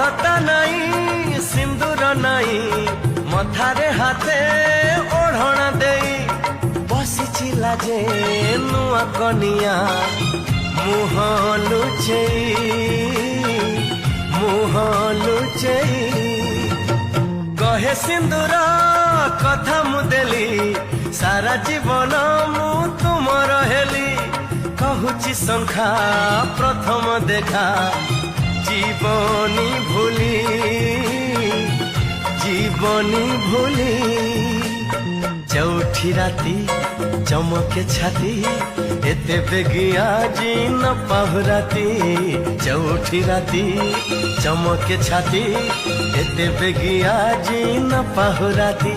अलता नहीं सिंदूर नहीं मथारे हाथे ओढ़णा देई बसी लाजे नुआ कनिया मुह लुचेई कहे सिंदूर कथा मुदेली सारा जीवन मु तुमर हेली कहूची संखा प्रथम देखा जीवनी भूली चौठी राती चमके छाती एते बेगिया जी न पाहुराती चौठी राती चमके छाती एते बेगिया जी न पाहुराती।